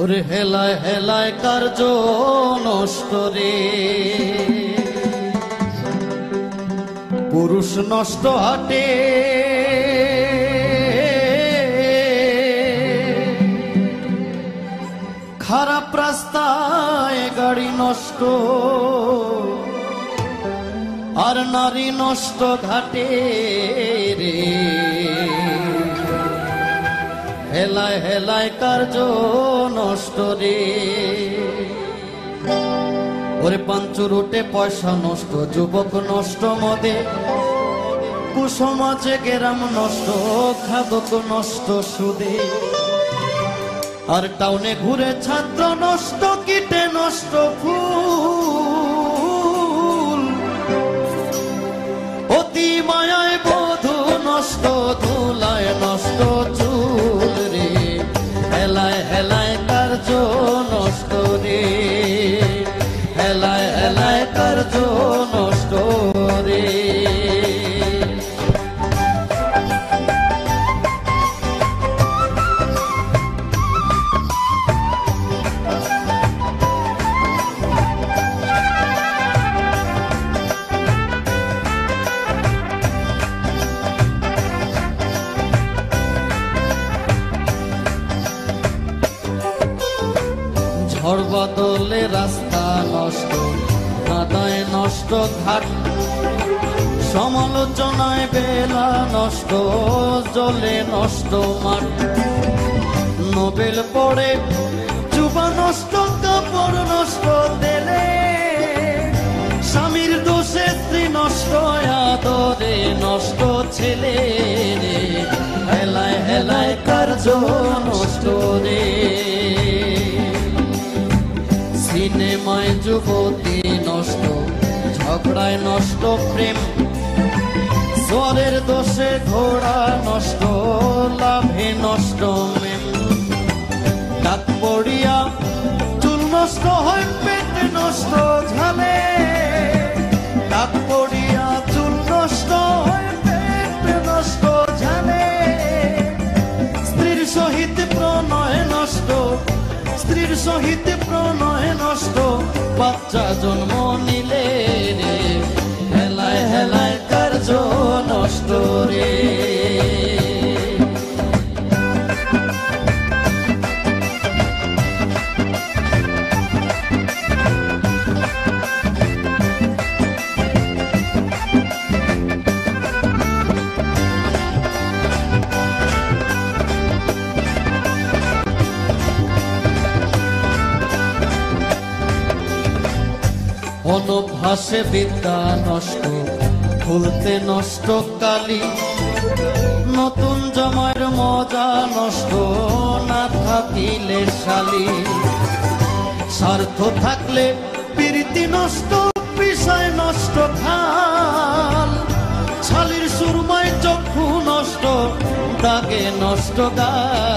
ওরে হেলায় হেলায় কার্য নষ্ট রে, পুরুষ নষ্ট হাটে খারাপ রাস্তায় গাড়ি নষ্ট, আর নারী নষ্ট ঘাটে রে, হেলায় হেলায় কার্য নষ্ট রে। ওরে পাঞ্চুর উঠে পয়সা নষ্ট, যুবক নষ্ট মদে, কুসমাজে গেরাম নষ্ট, খাদক নষ্ট সুদে, আর টাউনে ঘুরে ছাত্র নষ্ট, কীটে নষ্ট ফুল, অতি মায়ায় বধূ নষ্ট, ধুলায় নষ্ট চুল রে, হেলায় হেলায় কার্য নষ্ট রে, হেলায় হেলায় কার্য নষ্ট রে। ঝড় বদলে রাস্তা নষ্ট, কাদায় নষ্ট ঘাট, সমালোচনায় বেলা নষ্ট, জলে নষ্ট মাঠ, নোবেল পড়ে যুবা নষ্ট, কাপড় নষ্ট দেলে, স্বামীর দোষে স্ত্রী নষ্ট, আদরে নষ্ট ছেলে রে, হেলায় হেলায় কার্য নষ্ট রে। সিনেমায় যুবতী নষ্ট, ঝগড়ায় নষ্ট প্রেম, স্বরের দোষে ঘোড়া নষ্ট, লাভে নষ্ট মেম, ডাক পড়িয়া চুল নষ্ট হয়, পেট নষ্ট ঝালে, ডাক পড়িয়া চুল নষ্ট হয়, পেট নষ্ট ঝালে, স্ত্রীর সহিত প্রণয় নষ্ট, স্ত্রীর সহিত প্রণয় নষ্ট, বাচ্চা জন্ম নিলে রে, হেলায় হেলায় কার্য নষ্ট রে। অনভ্যাসে বিদ্যা নষ্ট, ভুলতে নষ্ট কালি, নতুন জামাইয়ের মজা নষ্ট, না থাকিলে শালি, স্বার্থ থাকলে প্রীতি নষ্ট, বিষয় নষ্ট খাল, ছালির সুরমায় চক্ষু নষ্ট, দাগে নষ্ট গাল